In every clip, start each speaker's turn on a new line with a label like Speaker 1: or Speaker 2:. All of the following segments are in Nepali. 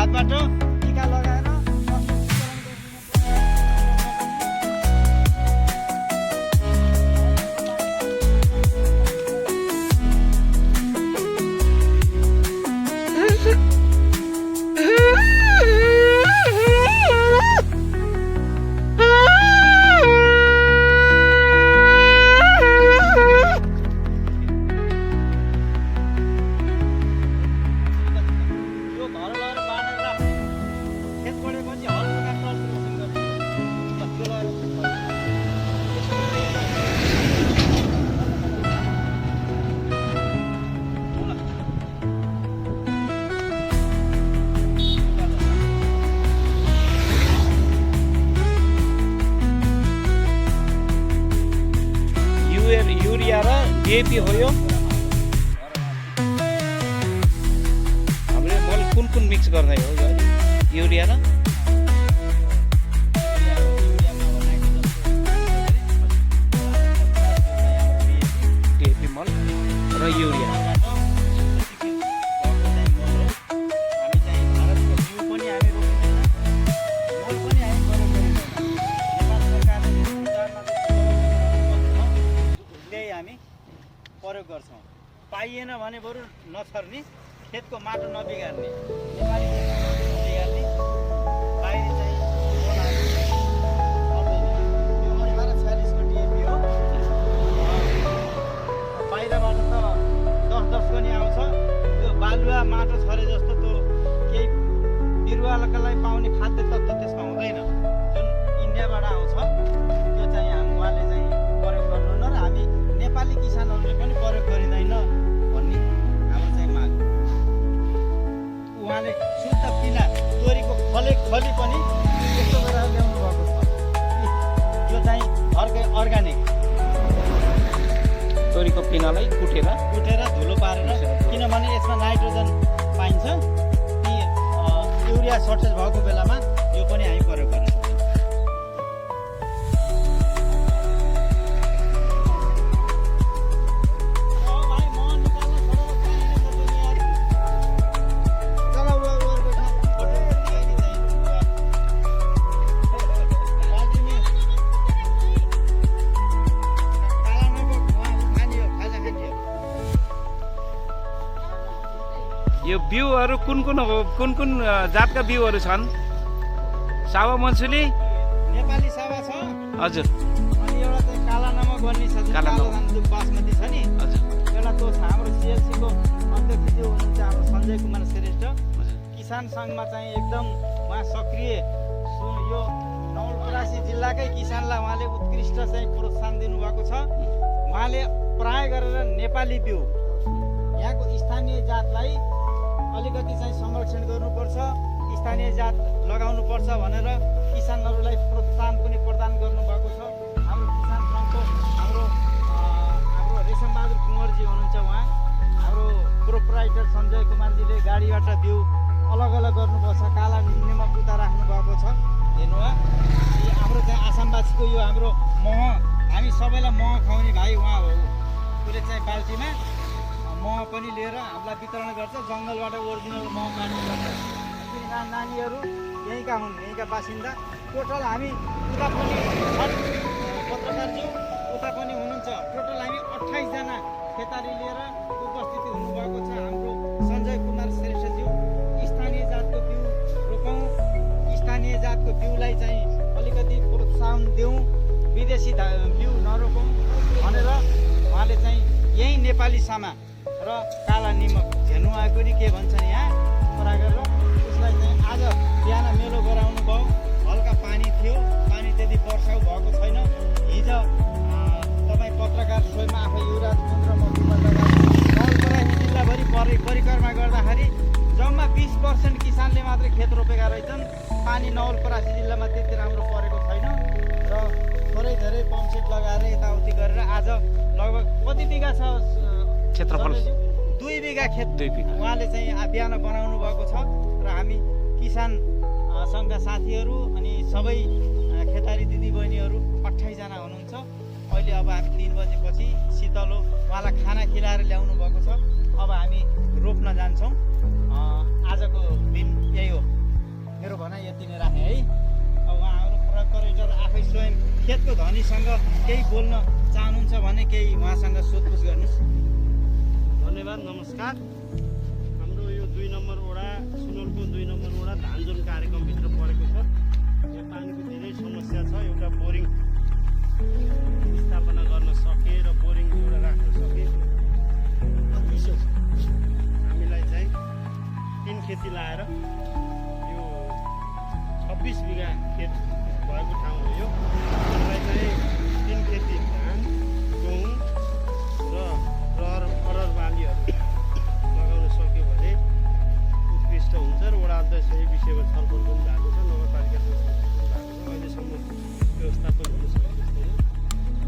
Speaker 1: हातबाट टीका लगाएर युरिया र डिएपी हो यो हामीले मल कुन मिक्स गर्ने हो युरिया र डिएपी मल र युरिया प्रयोग गर्छौं पाइएन भने बरु नछर्ने खेतको माटो नबिगार्ने नेपाली नबिगार्ने बाहिर चाहिँ यो 1846 को डिएपी हो बाहिरबाट त 10-10 पनि आउँछ त्यो बालुवा माटो छरे जस्तो त्यो केही बिरुवालाई पाउने खाद्य तत्त्व त्यसमा हुँदैन जुन इन्डियाबाट आउँछ त्यो चाहिँ उहाँले चाहिँ प्रयोग गर्नु न र हामी नेपाली किसानहरूले पनि प्रयोग गरिँदैन भन्ने हाम्रो चाहिँ माग उहाँले शुद्ध पिना तोरीको खली पनि यस्तो गरेर ल्याउनु भएको छ यो चाहिँ घरकै अर्गानिक तोरीको पिनालाई कुटेर धुलो पारेर किनभने यसमा नाइट्रोजन पाइन्छ ती युरिया सर्टेज भएको बेलामा यो पनि हामी प्रयोग गर्न सक्छौँ यो बिउहरू कुन जातका बिउहरू छन् सावा मन्सुली नेपाली सावा छ हजुर अनि एउटा चाहिँ काला नमक भन्ने छ काला नमक बासमती छ नि हजुर एउटा त्यो छ हाम्रो सीएलसी को अध्यक्ष जो हुनुहुन्छ हाम्रो सञ्जय कुमार श्रेष्ठ किसान संघमा चाहिँ एकदम उहाँ सक्रिय यो नवलपरासी जिल्लाकै किसानलाई उहाँले उत्कृष्ट चाहिँ प्रोत्साहन दिनुभएको छ उहाँले प्राय गरेर नेपाली बिउ यहाँको स्थानीय जातलाई अलिकति चाहिँ संरक्षण गर्नुपर्छ स्थानीय जात लगाउनुपर्छ भनेर किसानहरूलाई प्रोत्साहन पनि प्रदान गर्नुभएको छ हाम्रो किसान सङ्घको हाम्रो रेशमबहादुर कुँवरजी हुनुहुन्छ उहाँ हाम्रो प्रोप्राइटर सञ्जय कुमारजीले गाडीबाट बिउ अलग अलग गर्नुपर्छ काला निमक उता राख्नु भएको छ हेर्नु हाम्रो चाहिँ आसामवासीको यो हाम्रो मह हामी सबैलाई मह खुवाउने भाइ उहाँ हो उसले चाहिँ बाल्टीमा मह पनि लिएर हामीलाई वितरण गर्छ जङ्गलबाट ओरिजिनल मह काट्नु पर्छ नानीहरू यहीँका हुन् यहीँका बासिन्दा टोटल हामी उता पनि पत्रकारज्यू उता पनि हुनुहुन्छ टोटल हामी 28 जना खेतारी लिएर उपस्थिति हुनुभएको छ हाम्रो सञ्जय कुमार श्रेष्ठज्यू स्थानीय जातको बिउ रोपौँ स्थानीय जातको बिउलाई चाहिँ अलिकति प्रोत्साहन दिउँ विदेशी बिउ नरोपौँ भनेर उहाँले चाहिँ यही नेपाली सामा र काला निमक झेनुवाको नि के भन्छन् यहाँ कुरा गरेर उसलाई चाहिँ आज बिहान मेलो गराउनु भयो हल्का पानी थियो पानी त्यति वर्षाउ भएको छैन हिजो तपाईँ पत्रकार स्वयं आफै युवराज मन्त्र मधुमा नवलपरासी जिल्लाभरि परिक्रमा गर्दाखेरि जम्मा 20% किसानले मात्रै खेत रोपेका रहेछन् पानी नवलपरासी जिल्लामा त्यति राम्रो परेको छैन र थोरै धेरै पम्पसेट लगाएर यताउति गरेर आज लगभग कति बिघा छ क्षेत्रफल 2 बिघा खेत उहाँले चाहिँ बिहान बनाउनु भएको छ र हामी किसान सङ्घका साथीहरू अनि सबै खेतारी दिदीबहिनीहरू 28 जना हुनुहुन्छ अहिले अब हामी 3 बजेपछि शीतलो उहाँलाई खाना खिलाएर ल्याउनु भएको छ अब हामी रोप्न जान्छौँ आजको दिन यही हो।
Speaker 2: मेरो भनाइ यति नै राखेँ है। अब उहाँहरू प्रयोगकर्ताहरू आफै स्वयं खेतको धनीसँग केही बोल्न चाहनुहुन्छ भने केही उहाँसँग सोधपुछ गर्नुहोस्।
Speaker 3: धन्यवाद, नमस्कार। हाम्रो यो 2 नम्बर वडा सुनौलको 2 नम्बर वडा धानजोन कार्यक्रमभित्र परेको छ। यहाँ पानीको धेरै समस्या छ। एउटा बोरिङ स्थापना गर्न सके र बोरिङ एउटा राख्न सके हामीलाई चाहिँ 3 खेती लाएर यो 26 बिघा खेत भएको ठाउँ हो यो। हामीलाई चाहिँ 3 खेती धान, गहुँ र अरहर बालीहरू लगाउन सक्यो भने उत्कृष्ट हुन्छ र वडा अध्यक्ष यही विषयमा छलफल पनि भएको छ, नगरपालिकासँग छलफल पनि भएको छ। अहिलेसम्म व्यवस्थापन हुन सकेको छैन।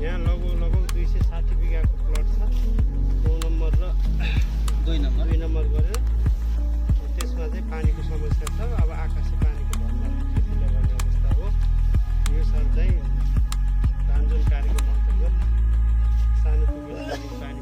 Speaker 3: यहाँ लगभग 260 बिघाको प्लट छ, 9 नम्बर र
Speaker 2: 2
Speaker 3: नम्बर गरेर। त्यसमा चाहिँ पानीको समस्या छ। अब आकाशे पानीको भरमा खेती लगाउने अवस्था हो। यो साल चाहिँ धानजोन कार्यक्रम अन्तर्गत सानो टुप्पोमा पानी